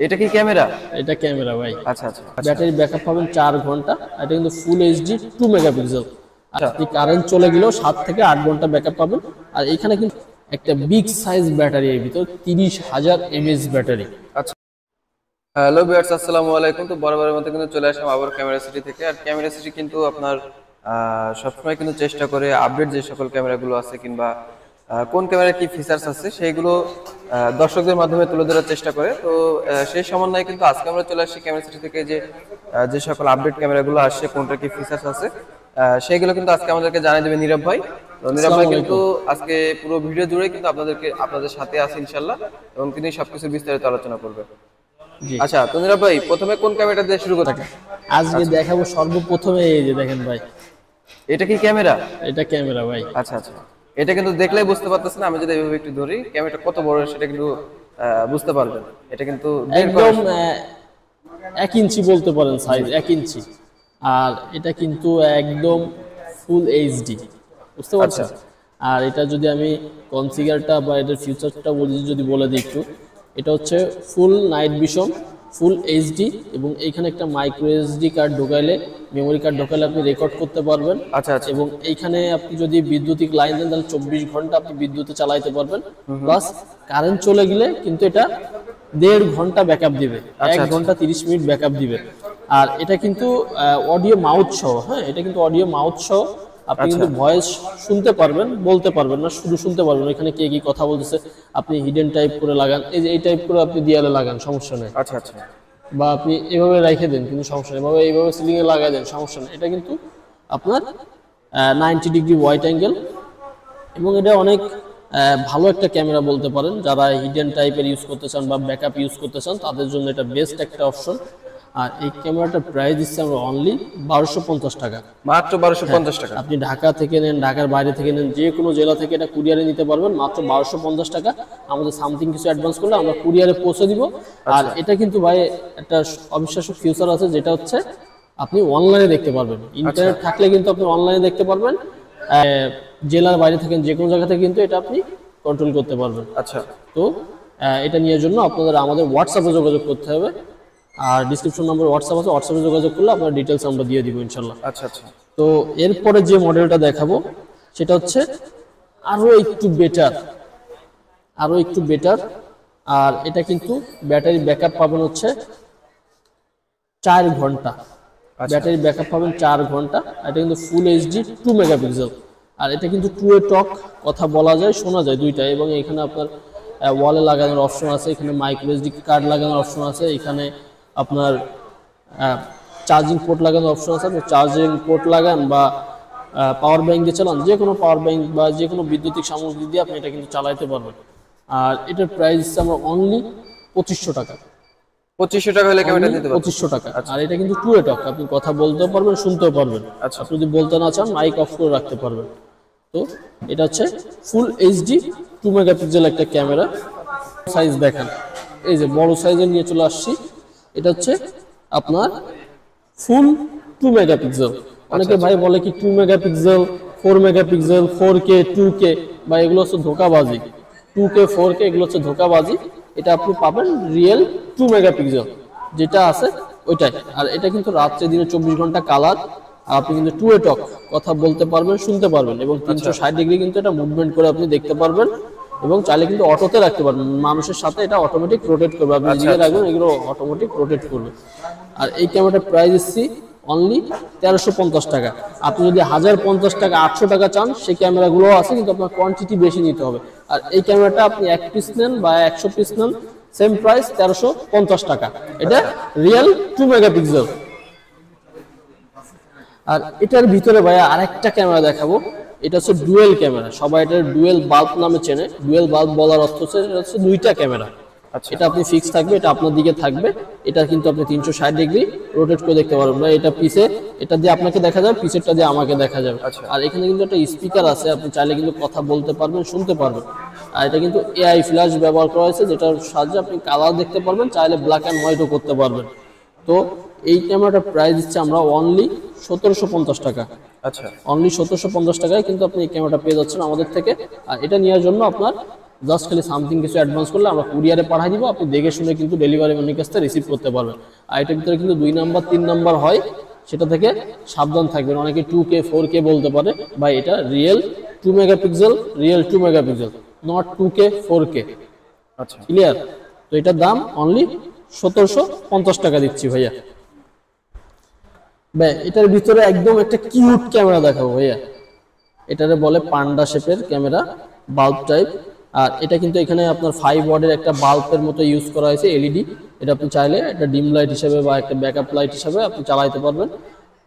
এটা কি ক্যামেরা? এটা ক্যামেরা ভাই। আচ্ছা আচ্ছা আচ্ছা ব্যাটারি ব্যাকআপ পাবেন 4 ঘন্টা। এটা কিন্তু ফুল এইচডি 2 মেগাপিক্সেল। আর আচ্ছা। আপনি কারেন্ট চলে গেলেও 7 থেকে 8 ঘন্টা ব্যাকআপ পাবেন। আর এখানে কিন্তু একটা বিগ সাইজ ব্যাটারি, এর ভিতর 30,000 এমএএইচ ব্যাটারি। আচ্ছা, হ্যালো ভিউয়ার্স, আসসালামু আলাইকুম। তো বরাবরের মতো কিন্তু চলে আসলাম আবার ক্যামেরা সিটি থেকে। আর ক্যামেরা সিটি কিন্তু আপনার সবসময় কিন্তু চেষ্টা করে আপডেট যে সকল ক্যামেরাগুলো আছে কিংবা কোন ক্যামেরার কি ফিচার্স আছে সেইগুলো দর্শকদের মাধ্যমে তুলে ধরার চেষ্টা করে। তো সেই সমন্বয়ে কিন্তু আজকে আমরা চলে আসছি ক্যামেরা সিটি থেকে যে যে সকল আপডেট ক্যামেরাগুলো আসছে, কোনটা কি ফিচার্স আছে সেইগুলো কিন্তু আজকে আমাদেরকে জানিয়ে দেবে নীরব ভাই। তো নীরব ভাই আসসালামু কিন্তু আলাইকুম। আজকে পুরো ভিডিও জুড়ে কিন্তু আপনাদের সাথে আছে ইনশাল্লাহ, এবং তিনি সবকিছু বিস্তারিত আলোচনা করবে। জি, আচ্ছা, তো নীরব ভাই প্রথমে কোন ক্যামেরাটা দিয়ে শুরু করতে? আজকে আচ্ছা, দেখাবো সর্বপ্রথমে এই যে দেখেন ভাই, এটা কি ক্যামেরা? এটা ক্যামেরা ভাই। আচ্ছা আচ্ছা, এটা কিন্তু দেখলেই বুঝতে পারতেছেন। আমি যদি এইভাবে একটু ধরি ক্যামেরাটা কত বড় সেটা কিন্তু বুঝতে পারবেন। এটা কিন্তু বের করা একদম 1 ইঞ্চি বলতে পারেন, সাইজ 1 ইঞ্চি। আর এটা কিন্তু একদম ফুল এইচডি, বুঝতে আচ্ছা পারছেন। আর এটা যদি আমি কনফিগারটা বা এটার ফিচারটা বলি, যদি বলে দিই একটু, এটা হচ্ছে full night vision, full HD, এবং এইখানে একটা মাইক্রো এসডি কার্ড ঢোকাইলে, মেমোরি কার্ড ঢোকাইলে আপনি রেকর্ড করতে পারবেন। আচ্ছা আচ্ছা এবং এইখানে আপনি যদি বিদ্যুতিক লাইন দেন তাহলে 24 ঘন্টা আপনি বিদ্যুতে চালাইতে পারবেন। প্লাস কারেন্ট চলে গেলে কিন্তু এটা 1.5 ঘন্টা ব্যাকআপ দিবে, আচ্ছা 1 ঘন্টা 30 মিনিট ব্যাকআপ দিবে। আর এটা কিন্তু অডিও মাউথ সহ, হ্যাঁ, এটা কিন্তু অডিও মাউথ সহ। আপনি আচ্ছা কিন্তু ভয়েস শুনতে পারবেন, বলতে পারবেন না, শুধু শুনতে পারবেন এখানে কে কি কথা বলতেছে। আপনি হিডেন টাইপ করে লাগান, এই যে এই টাইপ করে আপনি দেয়ালে লাগান, সমস্যা নেই। আচ্ছা আচ্ছা বা আপনি এভাবে রেখে দেন, কিন্তু সমস্যা নেই। এভাবে এইভাবে সিলিং এ লাগাই দেন, সমস্যা নেই। এটা কিন্তু আপনার 90 ডিগ্রি ওয়াইড অ্যাঙ্গেল, এবং এটা অনেক ভালো একটা ক্যামেরা বলতে পারেন। যারা হিডেন টাইপের ইউজ করতে চান বা ব্যাকআপ ইউজ করতে চান তাদের জন্য এটা বেস্ট একটা অপশন। আর এই ক্যামেরাটার প্রাইস দিচ্ছে আমরা অনলি 1250 টাকা। মাত্র 1250 টাকা। আপনি ঢাকা থেকে নেন, ঢাকার বাইরে থেকে নেন, যে কোনো জেলা থেকে এটা কুরিয়ারে নিতে পারবেন মাত্র 1250 টাকা। আমাদের সামথিং কিছু অ্যাডভান্স করলে আমরা কুরিয়ারে পৌঁছে দিব। আর এটা কিন্তু ভাই একটা অবিশ্বাস্য ফিউচার আছে, যেটা হচ্ছে আপনি অনলাইনে দেখতে পারবেন। ইন্টারনেট থাকলে কিন্তু আপনি অনলাইনে দেখতে পারবেন। জেলার বাইরে থাকেন, যে কোনো জায়গা থেকে কিন্তু এটা আপনি কন্ট্রোল করতে পারবেন। আচ্ছা তো এটা নেওয়ার জন্য আপনাদের আমাদের হোয়াটসঅ্যাপে যোগাযোগ করতে হবে। আর ডিসক্রিপশন নম্বর হোয়াটসঅ্যাপ আছে, হোয়াটসঅ্যাপে যোগাযোগ করলে আপনার ডিটেলস আমরা দিয়ে দিব ইনশাল্লাহ। আচ্ছা আচ্ছা তো এরপরে যে মডেলটা দেখাবো সেটা হচ্ছে আরো একটু বেটার, আরো একটু বেটার। আর এটা কিন্তু ব্যাটারি ব্যাকআপ পাবেন হচ্ছে 4 ঘন্টা। আচ্ছা ব্যাটারি ব্যাকআপ পাবেন 4 ঘন্টা। এটা কিন্তু ফুল এইচডি 2 মেগাপিক্সেল। আর এটা কিন্তু টু এ টক, কথা বলা যায় শোনা যায় দুইটা। এবং এখানে আপনার ওয়ালে লাগানোর অপশন আছে, এখানে মাইক্রো এসডি কার্ড লাগানোর অপশন আছে, এখানে আপনার চার্জিং পোর্ট লাগানোর অপশন আছে। আপনি চার্জিং পোর্ট লাগান বা পাওয়ার ব্যাংক দিয়ে চালান, যে কোনো পাওয়ার ব্যাংক বা যে কোনো বৈদ্যুতিক সামগ্রী দিয়ে আপনি এটা কিন্তু চালাইতে পারবেন। আর এটার প্রাইস আমরা অনলি 2500 টাকা। 2500 টাকা হলে ক্যামেরাটা নিতে পারবেন। 2500 টাকা। আর এটা কিন্তু টু এ টক, আপনি কথা বলতেও পারবেন, শুনতেও পারবেন। আচ্ছা আপনি যদি বলতে না চান মাইক অফ করে রাখতে পারবেন। তো এটা হচ্ছে ফুল এইচডি 2 মেগাপিক্সেল একটা ক্যামেরা। সাইজ দেখেন, এই যে বড় সাইজের নিয়ে চলে আসছি। এটা হচ্ছে আপনার ফুল 2 মেগাপিক্সেল। অনেকে ভাই বলে কি 2 মেগাপিক্সেল, 4 মেগাপিক্সেল, 4K, 2K, বা এগুলো হচ্ছে ধোকাবাজি। 2K, 4K এগুলো হচ্ছে ধোকাবাজি। এটা আপনি পাবেন রিয়েল 2 মেগাপিক্সেল যেটা আছে ওইটাই। আর এটা কিন্তু রাত্রে দিনে 24 ঘন্টা কালার। আর আপনি কিন্তু টু এ টক, কথা বলতে পারবেন, শুনতে পারবেন, এবং 360 ডিগ্রি কিন্তু এটা মুভমেন্ট করে আপনি দেখতে পারবেন। এবং চাইলে কিন্তু অটোতে রাখতে পারবেন, মানুষের সাথে এটা অটোমেটিক রোটেট করবে। আপনি আচ্ছা যেদিকে আচ্ছা রাখবেন এগুলো অটোমেটিক রোটেট করবে। আর এই ক্যামেরাটার প্রাইস দিচ্ছি অনলি 1350 টাকা। আপনি যদি 1050 টাকা, 800 টাকা চান, সেই ক্যামেরাগুলো আছে, কিন্তু আপনার কোয়ান্টিটি বেশি নিতে হবে। আর এই ক্যামেরাটা আপনি 1 পিস নেন বা 100 পিস নেন, সেম প্রাইস 1350 টাকা। এটা রিয়েল 2 মেগাপিক্সেল। আর এটার ভিতরে ভাইয়া আরেকটা ক্যামেরা দেখাবো। এটা হচ্ছে ডুয়েল ক্যামেরা, সবাই এটা ডুয়েল বাল্ব নামে চেনে। ডুয়েল বাল্ব বলার অর্থ হচ্ছে এটা হচ্ছে দুইটা ক্যামেরা। আচ্ছা এটা আপনি ফিক্স থাকবে, এটা আপনার দিকে থাকবে। এটা কিন্তু আপনি 360 ডিগ্রি রোটেট করে দেখতে পারবেন না। এটা পিছে, এটা দিয়ে আপনাকে দেখা যাবে, পিছেরটা দিয়ে আমাকে দেখা যাবে। আচ্ছা আর এখানে কিন্তু একটা স্পিকার আছে, আপনি চাইলে কিন্তু কথা বলতে পারবেন, শুনতে পারবেন। আর এটা কিন্তু এআই ফ্ল্যাশ ব্যবহার করা হয়েছে, যেটার সাহায্যে আপনি কালার দেখতে পারবেন, চাইলে ব্ল্যাক অ্যান্ড হোয়াইটও করতে পারবেন। তো এই ক্যামেরাটার প্রাইস দিচ্ছে আমরা অনলি 1750 টাকা। আচ্ছা অনলি 1750 টাকায় কিন্তু আপনি এই ক্যামেরাটা পেয়ে যাচ্ছেন আমাদের থেকে। আর এটা নেওয়ার জন্য আপনার জাস্ট খালি সামথিং কিছু অ্যাডভান্স করলে আমরা কুরিয়ারে পাঠিয়ে দিব, আপনি দেখে শুনে কিন্তু ডেলিভারি ম্যানের কাছ থেকে রিসিভ করতে পারবেন। আর এটার ভিতরে কিন্তু 2 নাম্বার 3 নাম্বার হয়, সেটা থেকে সাবধান থাকবেন। অনেকে 2K 4K বলতে পারে, বা এটা real 2 megapixel, real 2 megapixel, not 2K 4K। আচ্ছা ক্লিয়ার? তো এটার দাম অনলি 1750 টাকা দিচ্ছি ভাইয়া। ভাই এটার ভিতরে একদম একটা কিউট ক্যামেরা দেখাবো ভাইয়া। এটারে বলে পান্ডা শেপের ক্যামেরা, বাল্ব টাইপ। আর এটা কিন্তু এখানে আপনার 5 ওয়াটের একটা বাল্বের মতো ইউজ করা হয়েছে, এলইডি। এটা আপনি চাইলে একটা ডিম লাইট হিসেবে বা একটা ব্যাকআপ লাইট হিসেবে আপনি চালাতে পারবেন।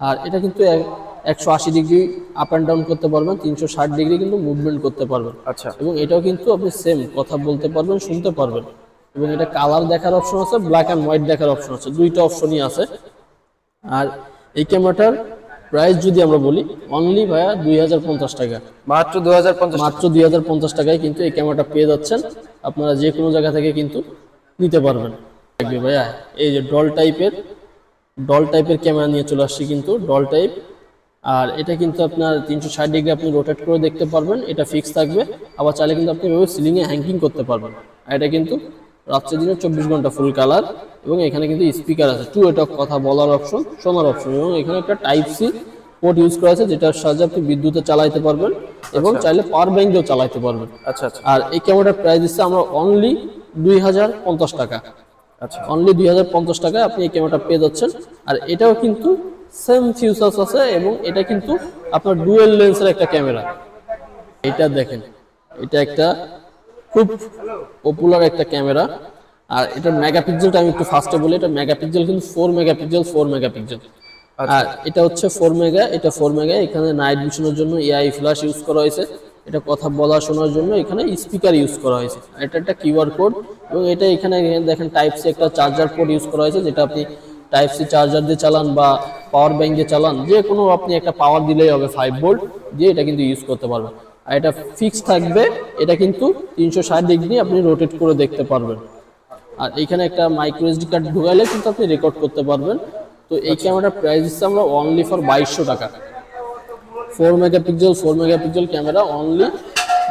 আর এটা কিন্তু 180 ডিগ্রি আপ অ্যান্ড ডাউন করতে পারবেন, 360 ডিগ্রি কিন্তু মুভমেন্ট করতে পারবেন। আচ্ছা এবং এটাও কিন্তু আপনি সেম কথা বলতে পারবেন, শুনতে পারবেন। এবং এটা কালার দেখার অপশন আছে, ব্ল্যাক অ্যান্ড হোয়াইট দেখার অপশন আছে, দুইটা অপশনই আছে। আর এই ক্যামেরাটার প্রাইস যদি আমরা বলি, অনলি ভাইয়া 2050 টাকা, মাত্র 2050 মাত্র 2050 টাকায় কিন্তু এই ক্যামেরাটা পেয়ে যাচ্ছেন। আপনারা যে কোনো জায়গা থেকে কিন্তু নিতে পারবেন। দেখবে ভাইয়া এই যে ডল টাইপের ক্যামেরা নিয়ে চলে আসছি, কিন্তু ডল টাইপ। আর এটা কিন্তু আপনার 360 ডিগ্রি আপনি রোটেট করে দেখতে পারবেন, এটা ফিক্স থাকবে। আবার চাইলে কিন্তু আপনি এভাবে সিলিংয়ে হ্যাঙ্গিং করতে পারবেন। আর এটা কিন্তু রাত্রে দিনে 24 ঘন্টা ফুল কালার। এবং এখানে কিন্তু স্পিকার আছে, টু এটক কথা বলার অপশন, শোনার অপশন। এবং এখানে একটা টাইপ সি পোর্ট ইউজ করা আছে, যেটার সাহায্যে আপনি বিদ্যুতে চালাতে পারবেন এবং চাইলে পাওয়ার ব্যাংক দিয়েও চালাতে পারবেন। আচ্ছা আচ্ছা আর এই ক্যামেরাটার প্রাইস দিচ্ছে আমরা অনলি 2050 টাকা। আচ্ছা অনলি 2050 টাকায় আপনি এই ক্যামেরাটা পেয়ে যাচ্ছেন। আর এটাও কিন্তু সেম ফিউচার্স আছে, এবং এটা কিন্তু আপনার ডুয়েল লেন্সের একটা ক্যামেরা। এটা দেখেন, এটা একটা খুব পপুলার একটা ক্যামেরা। আর এটা মেগাপিক্সেলটা আমি একটু ফার্স্টে বলি, এটা মেগাপিক্সেল কিন্তু 4 মেগাপিক্সেল, 4 মেগাপিক্সেল। আর এটা হচ্ছে 4 মেগা, এটা 4 মেগা। এখানে নাইট ভিশনের জন্য এআই ফ্ল্যাশ ইউজ করা হয়েছে, এটা কথা বলা শোনার জন্য এখানে স্পিকার ইউজ করা হয়েছে। এটা একটা কিউআর কোড। এবং এটা এখানে দেখেন টাইপ সি একটা চার্জার পোর্ট ইউজ করা হয়েছে, যেটা আপনি টাইপ সি চার্জার দিয়ে চালান বা পাওয়ার ব্যাংক দিয়ে চালান, যে কোনো আপনি একটা পাওয়ার দিলেই হবে 5 ভোল্ট দিয়ে, এটা কিন্তু ইউজ করতে পারবেন। আর এটা ফিক্স থাকবে, এটা কিন্তু 360 ডিগ্রি আপনি রোটেট করে দেখতে পারবেন। আর এখানে একটা মাইক্রো এসডি কার্ড ঢুকাইলে কিন্তু আপনি রেকর্ড করতে পারবেন। তো এই ক্যামেরার প্রাইস দিচ্ছে আমরা অনলি ফর 2200 টাকা। 4 মেগাপিক্সেল ক্যামেরা অনলি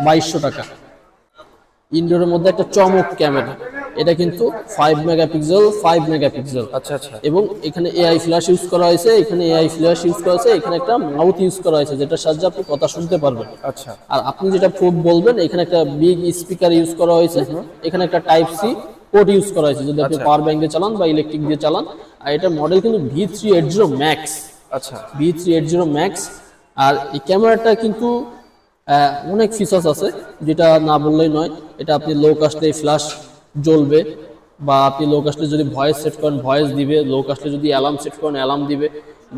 2200 টাকা। ইনডোরের মধ্যে একটা চমক ক্যামেরা, এটা কিন্তু 5 মেগাপিক্সেল। আচ্ছা আচ্ছা এবং এখানে এআই ফ্ল্যাশ ইউজ করা হয়েছে, এখানে এআই ফ্ল্যাশ ইউজ করা হয়েছে, এখানে একটা মাউথ ইউজ করা হয়েছে, যেটার সাহায্যে আপনি কথা শুনতে পারবেন। আচ্ছা আর আপনি যেটা পোর্ট বলবেন, এখানে একটা বিগ স্পিকার ইউজ করা হয়েছে, এখানে একটা টাইপ সি পোর্ট ইউজ করা হয়েছে, যদি আপনি পাওয়ার ব্যাংক দিয়ে চালান বা ইলেকট্রিক দিয়ে চালান। আর এটার মডেল কিন্তু V380 Max, আচ্ছা V380 Max। আর এই ক্যামেরাটা কিন্তু অনেক ফিচার্স আছে, যেটা না বললেই নয়। এটা আপনি লো কাস্টে ফ্ল্যাশ জ্বলবে, বা আপনি লো কাস্টে যদি ভয়েস সেট করেন ভয়েস দিবে, লো কাস্টে যদি অ্যালার্ম সেট করেন অ্যালার্ম দিবে,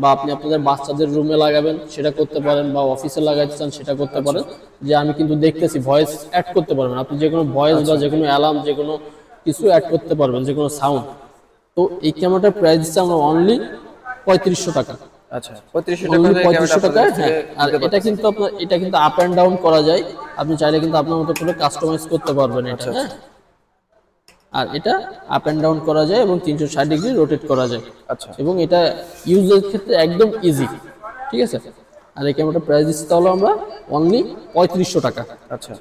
বা আপনি আপনাদের বাচ্চাদের রুমে লাগাবেন সেটা করতে পারেন, বা অফিসে লাগাইতে চান সেটা করতে পারেন। যে আমি কিন্তু দেখতেছি ভয়েস অ্যাড করতে পারবেন, আপনি যে কোনো ভয়েস বা যে কোনো অ্যালার্ম, যে কোনো কিছু অ্যাড করতে পারবেন, যে কোনো সাউন্ড। তো এই ক্যামেরাটার প্রাইস দিচ্ছে আমরা অনলি 3500 টাকা। আচ্ছা 3500 টাকা অনলি দিয়ে 3500 ক্যামেরাটা টাকা। হ্যাঁ, আর এটা কিন্তু আপনার, এটা কিন্তু আপ অ্যান্ড ডাউন করা যায়, আপনি চাইলে কিন্তু আপনার মতো করে কাস্টমাইজ করতে পারবেন এটা। হ্যাঁ, আর এটা আপ অ্যান্ড ডাউন করা যায় এবং 360 ডিগ্রি রোটেট করা যায়। আচ্ছা এবং এটা ইউজের ক্ষেত্রে একদম ইজি, ঠিক আছে। আর এই ক্যামেরাটার প্রাইস দিচ্ছি তাহলে আমরা অনলি 3500 টাকা। আচ্ছা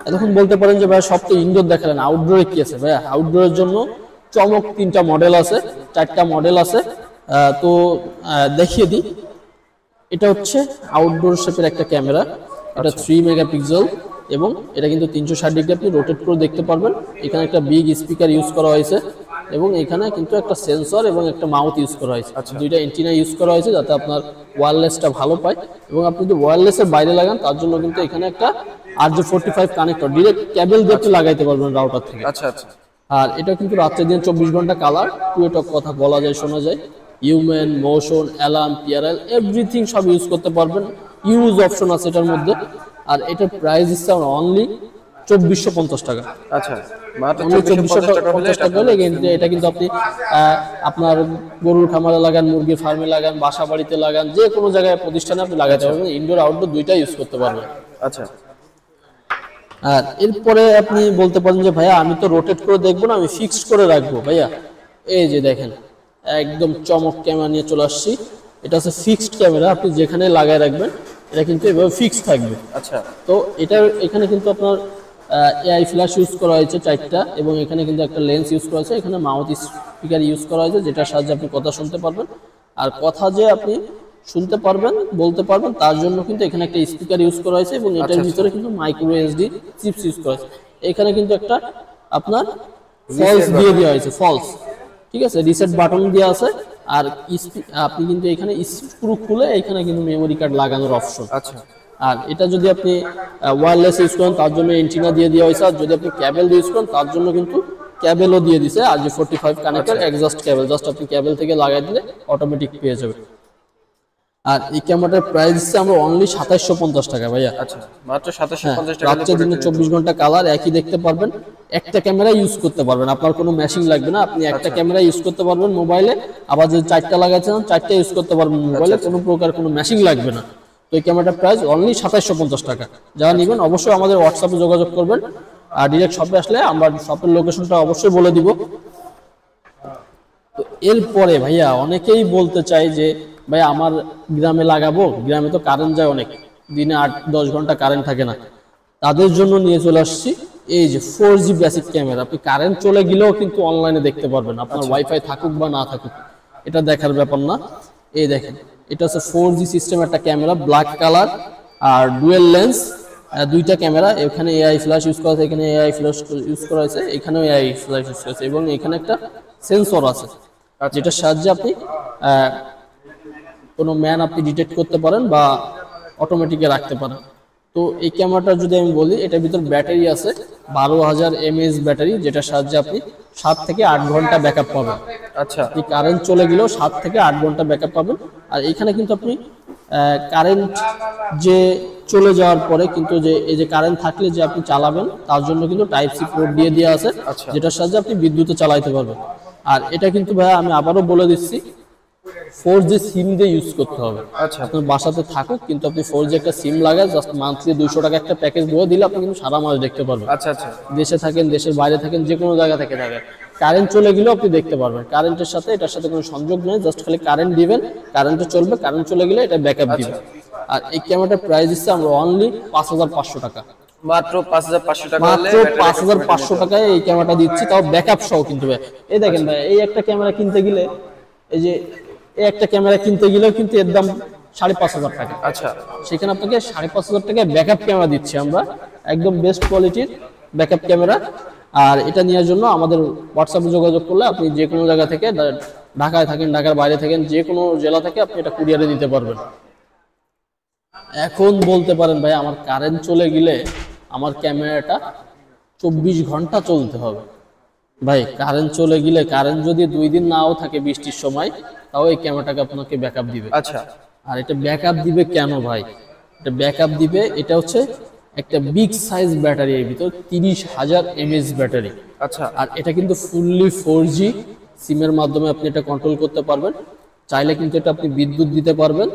এখন বলতে পারেন যে ভাই সব তো ইনডোর দেখালেন, আউটডোরে কি আছে? ভাইয়া আউটডোরের জন্য চমক 3টা মডেল আছে, 4টা মডেল আছে। তো দেখিয়ে দিই। এটা হচ্ছে আউটডোর শেপের একটা ক্যামেরা, এটা 3 মেগাপিক্সেল। এবং এটা কিন্তু 360 ডিগ্রি আপনি রোটেট করে দেখতে পারবেন। এখানে একটা বিগ স্পিকার ইউজ করা হয়েছে, এবং এখানে কিন্তু একটা সেন্সর এবং একটা মাউথ ইউজ করা হয়েছে। দুইটা এন্টিনা ইউজ করা হয়েছে যাতে আপনার ওয়্যারলেসটা ভালো পায়। এবং আপনি যদি ওয়্যারলেসের বাইরে লাগান, তার জন্য কিন্তু এখানে একটা RJ45 কানেক্টর ডিরেক্ট কেবল দিয়ে আপনি লাগাইতে পারবেন রাউটার থেকে। আচ্ছা আচ্ছা আর এটা কিন্তু রাত্রে দিন 24 ঘন্টা কালার, টু এটক কথা বলা যায়, শোনা যায়, human, motion, alarm, PRL everything সব ইউজ করতে পারবেন। ইউজ অপশন আছে এটার মধ্যে। আর এটার প্রাইস দিচ্ছে আমরা অনলি 2450 টাকা। আচ্ছা মাত্র অনলি 2450 টাকা হলে 2450 টাকা হলে এটা কিন্তু আপনি আপনার গরুর খামারে লাগান, মুরগির ফার্মে লাগান, বাসা বাড়িতে লাগান, যে কোনো জায়গায় প্রতিষ্ঠানে আপনি লাগাতে পারবেন। ইনডোর আউটডোর দুইটাই ইউজ করতে পারবেন। আচ্ছা আর এরপরে আপনি বলতে পারেন যে ভাইয়া আমি তো রোটেট করে দেখবো না, আমি ফিক্সড করে রাখবো। ভাইয়া এই যে দেখেন, একদম চমক ক্যামেরা নিয়ে চলে আসছি। এটা হচ্ছে ফিক্সড ক্যামেরা, আপনি যেখানে লাগায় রাখবেন এটা কিন্তু এভাবে ফিক্স থাকবে। আচ্ছা তো এটার এখানে কিন্তু আপনার এআই ফ্ল্যাশ ইউজ করা হয়েছে 4টা, এবং এখানে কিন্তু একটা লেন্স ইউজ করা হয়েছে, এখানে মাউথ স্পিকার ইউজ করা হয়েছে যেটার সাহায্যে আপনি কথা শুনতে পারবেন। আর কথা যে আপনি শুনতে পারবেন, বলতে পারবেন, তার জন্য কিন্তু এখানে একটা স্পিকার ইউজ করা হয়েছে, এবং এটার ভিতরে কিন্তু মাইক্রো এসডি চিপস ইউজ করা হয়েছে। এখানে কিন্তু একটা আপনার ফলস দিয়ে দেওয়া হয়েছে, ফলস, ঠিক আছে, রিসেট বাটন দেওয়া আছে। আর আপনি কিন্তু এখানে স্ক্রু খুলে এখানে কিন্তু মেমোরি কার্ড লাগানোর অপশন। আচ্ছা আর এটা যদি আপনি ওয়্যারলেস ইউজ করেন তার জন্য এন্টিনা দিয়ে দেওয়া হয়েছে, আর যদি আপনি ক্যাবেল ইউজ করেন তার জন্য কিন্তু ক্যাবেলও দিয়ে দিছে RJ45 connector exhaust cable, just আপনি ক্যাবেল থেকে লাগাই দিলে অটোমেটিক পেয়ে যাবে। আর এই ক্যামেরাটার প্রাইস দিচ্ছে আমরা অনলি 2750 টাকা ভাইয়া। আচ্ছা মাত্র 2750 টাকা রাত্রে দিনে 24 ঘন্টা কালার একই দেখতে পারবেন, একটা ক্যামেরা ইউজ করতে পারবেন, আপনার কোনো মেশিং লাগবে না, আপনি একটা ক্যামেরা ইউজ করতে পারবেন মোবাইলে, আবার যদি 4টা লাগাচ্ছেন 4টা ইউজ করতে পারবেন মোবাইলে, কোনো প্রকার কোনো মেশিং লাগবে না। তো এই ক্যামেরাটার প্রাইস অনলি 2750 টাকা। যারা নেবেন অবশ্যই আমাদের হোয়াটসঅ্যাপে যোগাযোগ করবেন, আর ডিরেক্ট শপে আসলে আমরা শপের লোকেশনটা অবশ্যই বলে দিব। তো এরপরে ভাইয়া অনেকেই বলতে চাই যে ভাই আমার গ্রামে লাগাবো, গ্রামে তো কারেন্ট যায় অনেক, দিনে 8-10 ঘন্টা কারেন্ট থাকে না, তাদের জন্য নিয়ে চলে আসছি এই যে 4G বেসিক ক্যামেরা। আপনি কারেন্ট চলে গেলেও কিন্তু অনলাইনে দেখতে পারবেন, আপনার ওয়াইফাই থাকুক বা না থাকুক, এটা দেখার ব্যাপার না। এই দেখেন, এটা হচ্ছে 4G সিস্টেম একটা ক্যামেরা, ব্ল্যাক কালার আর ডুয়েল লেন্স, 2টা ক্যামেরা। এখানে এআই ফ্ল্যাশ ইউজ করা আছে, এখানে এআই ফ্ল্যাশ ইউজ করা হয়েছে, এখানেও এআই ফ্ল্যাশ ইউজ করা হয়েছে, এবং এখানে একটা সেন্সর আছে যেটার সাহায্যে আপনি কোনো ম্যান আপনি ডিটেক্ট করতে পারেন বা অটোমেটিকে রাখতে পারেন। তো এই ক্যামেরাটা যদি আমি বলি, এটার ভিতর ব্যাটারি আছে 12000 mAh ব্যাটারি, যেটার সাহায্যে আপনি 7 থেকে 8 ঘন্টা ব্যাকআপ পাবেন। আচ্ছা আপনি কারেন্ট চলে গেলেও 7 থেকে 8 ঘন্টা ব্যাকআপ পাবেন। আর এখানে কিন্তু আপনি কারেন্ট যে চলে যাওয়ার পরে কিন্তু যে এই যে কারেন্ট থাকলে যে আপনি চালাবেন তার জন্য কিন্তু টাইপ সি পোর্ট দিয়ে দেওয়া আছে, যেটার সাহায্যে আপনি বিদ্যুতে চালাইতে পারবেন। আর এটা কিন্তু ভাই আমি আবারও বলে দিচ্ছি 4G সিম দিয়ে ইউজ করতে হবে। আচ্ছা আপনার বাসাতে থাকুক কিন্তু আপনি 4G একটা সিম লাগায় জাস্ট মান্থলি 200 টাকা একটা প্যাকেজ দিয়ে দিলে আপনি কিন্তু সারা মাস দেখতে পারবেন। আচ্ছা আচ্ছা দেশে থাকেন, দেশের বাইরে থাকেন, যে কোনো জায়গা থেকে থাকেন, কারেন্ট চলে গেলেও আপনি দেখতে পারবেন। কারেন্টের সাথে এটার সাথে কোনো সংযোগ নেই, জাস্ট খালি কারেন্ট দিবেন, কারেন্টে চলবে, কারেন্ট চলে গেলে এটা ব্যাকআপ দিবে। আর এই ক্যামেরাটার প্রাইস দিচ্ছে আমরা অনলি 5500 টাকা, মাত্র 5500 টাকা হলে মাত্র 5500 টাকায় এই ক্যামেরাটা দিচ্ছি, তাও ব্যাকআপ সহ কিন্তু ভাই। এই দেখেন ভাই, এই একটা ক্যামেরা কিনতে গেলে, এই যে এই একটা ক্যামেরা কিনতে গেলেও কিন্তু এর দাম 5500 টাকা। আচ্ছা সেখানে আপনাকে 5500 টাকায় ব্যাকআপ ক্যামেরা দিচ্ছি আমরা, একদম বেস্ট কোয়ালিটির ব্যাকআপ ক্যামেরা। আর এটা নেওয়ার জন্য আমাদের হোয়াটসঅ্যাপে যোগাযোগ করলে আপনি যে কোনো জায়গা থেকে, ঢাকায় থাকেন, ঢাকার বাইরে থাকেন, যে কোনো জেলা থেকে আপনি এটা কুরিয়ারে দিতে পারবেন। এখন বলতে পারেন ভাই আমার কারেন্ট চলে গেলে আমার ক্যামেরাটা 24 ঘন্টা চলতে হবে। ভাই কারেন্ট চলে গেলে, কারেন্ট যদি 2 দিন নাও থাকে বৃষ্টির সময়, তাও এই ক্যামেরাটাকে আপনাকে ব্যাকআপ দিবে। আচ্ছা আর এটা ব্যাকআপ দিবে কেন ভাই? এটা ব্যাকআপ দিবে, এটা হচ্ছে একটা বিগ সাইজ ব্যাটারি, এর ভিতর 30000 mAh ব্যাটারি। আচ্ছা আর এটা কিন্তু ফুললি 4G সিমের মাধ্যমে আপনি এটা কন্ট্রোল করতে পারবেন। চাইলে কিন্তু এটা আপনি বিদ্যুৎ দিতে পারবেন,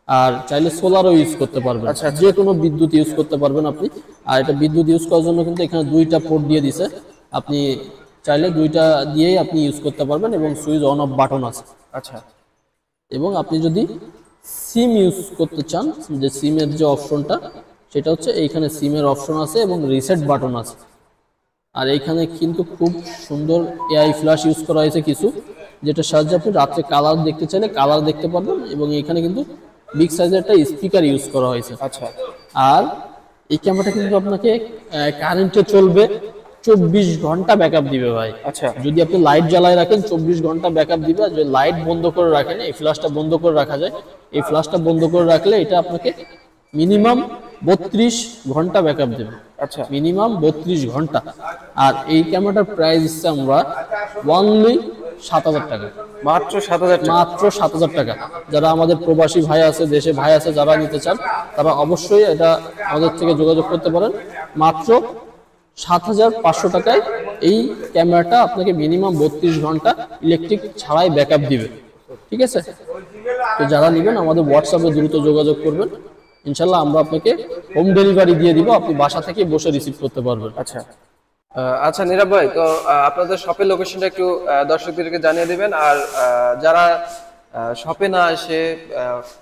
আর চাইলে সোলারও ইউজ করতে পারবেন, যে কোনো বিদ্যুৎ ইউজ করতে পারবেন আপনি। আর এটা বিদ্যুৎ ইউজ করার জন্য কিন্তু এখানে 2টা পোর্ট দিয়ে দিছে, আপনি চাইলে 2টা দিয়েই আপনি ইউজ করতে পারবেন, এবং সুইচ অন অফ বাটন আছে। আচ্ছা এবং আপনি যদি সিম ইউজ করতে চান, যে সিমের যে অপশনটা, সেটা হচ্ছে এইখানে সিমের অপশন আছে এবং রিসেট বাটন আছে। আর এইখানে কিন্তু খুব সুন্দর এআই ফ্ল্যাশ ইউজ করা হয়েছে কিছু, যেটার সাহায্যে আপনি রাত্রে কালার দেখতে চাইলে কালার দেখতে পারবেন। এবং এখানে কিন্তু বিগ সাইজের একটা স্পিকার ইউজ করা হয়েছে। আচ্ছা আর এই ক্যামেরাটা কিন্তু আপনাকে কারেন্টে চলবে, 24 ঘন্টা ব্যাকআপ দিবে ভাই। আচ্ছা যদি আপনি লাইট জ্বালায় রাখেন 24 ঘন্টা ব্যাকআপ দিবে। আর যদি লাইট বন্ধ করে রাখেন, এই ফ্ল্যাশটা বন্ধ করে রাখা যায়, এই ফ্ল্যাশটা বন্ধ করে রাখলে এটা আপনাকে মিনিমাম 32 ঘন্টা ব্যাকআপ দেবে। আচ্ছা মিনিমাম 32 ঘন্টা। আর এই ক্যামেরাটার প্রাইস দিচ্ছে আমরা অনলি 7000 টাকা, মাত্র 7000 টাকা। মাত্র 7000 টাকা। যারা আমাদের প্রবাসী ভাই আছে, দেশে ভাই আছে, যারা নিতে চান তারা অবশ্যই এটা আমাদের থেকে যোগাযোগ করতে পারেন। মাত্র 7500 টাকায় এই ক্যামেরাটা আপনাকে মিনিমাম 32 ঘন্টা ইলেকট্রিক ছাড়াই ব্যাকআপ দিবে। ঠিক আছে, তো যারা নেবেন আমাদের হোয়াটসঅ্যাপে দ্রুত যোগাযোগ করবেন, ইনশাল্লাহ আমরা আপনাকে হোম ডেলিভারি দিয়ে দিব, আপনি বাসা থেকে বসে রিসিভ করতে পারবেন। আচ্ছা আচ্ছা নীরব ভাই, তো আপনাদের শপের লোকেশনটা একটু দর্শকদেরকে জানিয়ে দিবেন। আর যারা শপে না এসে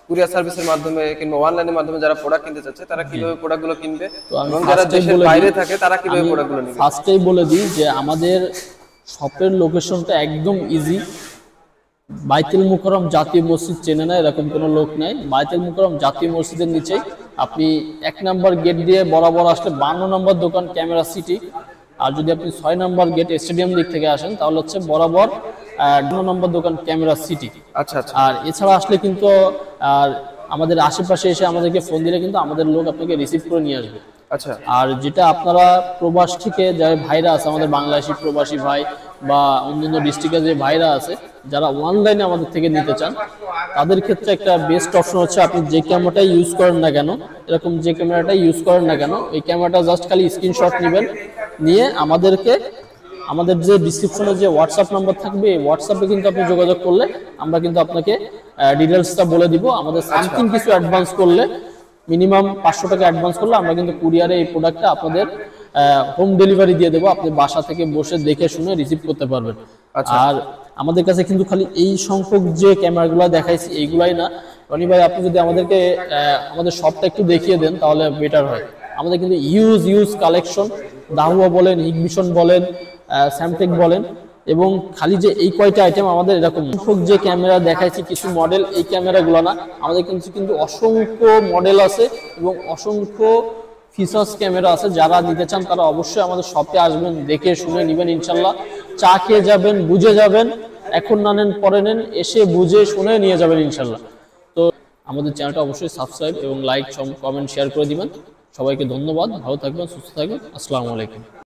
কুরিয়ার সার্ভিসের মাধ্যমে কিংবা অনলাইনের মাধ্যমে যারা প্রোডাক্ট কিনতে চাচ্ছে তারা কিভাবে প্রোডাক্টগুলো কিনবে তো আমি এবং যারা ফার্স্টেই দেশের বলে বাইরে দিই, থাকে তারা কিভাবে প্রোডাক্টগুলো নেবে? ফার্স্টেই বলে দিই যে আমাদের শপের লোকেশনটা একদম ইজি। বাইতুল মুকাররম জাতীয় মসজিদ চেনে না এরকম কোনো লোক নাই। বাইতুল মুকাররম জাতীয় মসজিদের নিচেই আপনি 1 নম্বর গেট দিয়ে বরাবর আসলে 52 নম্বর দোকান ক্যামেরা সিটি। আর যদি আপনি 6 নম্বর গেট স্টেডিয়াম দিক থেকে আসেন তাহলে হচ্ছে বরাবর 2 নম্বর দোকান ক্যামেরা সিটি। আচ্ছা আচ্ছা। আর এছাড়া আসলে কিন্তু আর আমাদের আশেপাশে এসে আমাদেরকে ফোন দিলে কিন্তু আমাদের লোক আপনাকে রিসিভ করে নিয়ে আসবে। আচ্ছা আর যেটা আপনারা প্রবাস থেকে যারা ভাইরা আছে, আমাদের বাংলাদেশি প্রবাসী ভাই বা অন্যান্য ডিস্ট্রিক্টে যে ভাইরা আছে যারা অনলাইনে আমাদের থেকে নিতে চান, তাদের ক্ষেত্রে একটা বেস্ট অপশন হচ্ছে আপনি যে ক্যামেরাটাই ইউজ করেন না কেন, এরকম যে ক্যামেরাটাই ইউজ করেন না কেন, এই ক্যামেরাটা জাস্ট খালি স্ক্রিনশট নেবেন, নিয়ে আমাদেরকে আমাদের যে ডিসক্রিপশনে যে হোয়াটসঅ্যাপ নাম্বার থাকবে এই হোয়াটসঅ্যাপে কিন্তু আপনি যোগাযোগ করলে আমরা কিন্তু আপনাকে ডিটেলসটা বলে দিব। আমাদের সামথিং কিছু অ্যাডভান্স করলে, মিনিমাম 500 টাকা অ্যাডভান্স করলে আমরা কিন্তু কুরিয়ারে এই প্রোডাক্টটা আপনাদের হোম ডেলিভারি দিয়ে দেবো। আপনি বাসা থেকে বসে দেখে শুনে রিসিভ করতে পারবেন। আর আমাদের কাছে কিন্তু খালি এই সংখ্যক যে ক্যামেরাগুলো দেখাইছি এইগুলাই না, রনি ভাই আপনি যদি আমাদেরকে আমাদের শপটা একটু দেখিয়ে দেন তাহলে বেটার হয়। আমাদের কিন্তু ইউজ কালেকশন, দাহুয়া বলেন, হিগভিশন বলেন, স্যামটেক বলেন, এবং খালি যে এই কয়টা আইটেম আমাদের এরকম সংখ্যক যে ক্যামেরা দেখাইছি কিছু মডেল, এই ক্যামেরাগুলো না, আমাদের কিন্তু অসংখ্য মডেল আছে এবং অসংখ্য ফিচার্স ক্যামেরা আছে। যারা নিতে চান তারা অবশ্যই আমাদের শপে আসবেন, দেখে শুনে নেবেন ইনশাল্লাহ। চা খেয়ে যাবেন, বুঝে যাবেন, এখন না নেন পরে নেন, এসে বুঝে শুনে নিয়ে যাবেন ইনশাল্লাহ। তো আমাদের চ্যানেলটা অবশ্যই সাবস্ক্রাইব এবং লাইক, কমেন্ট, শেয়ার করে দিবেন। সবাইকে ধন্যবাদ, ভালো থাকবেন, সুস্থ থাকবেন, আসসালামু আলাইকুম।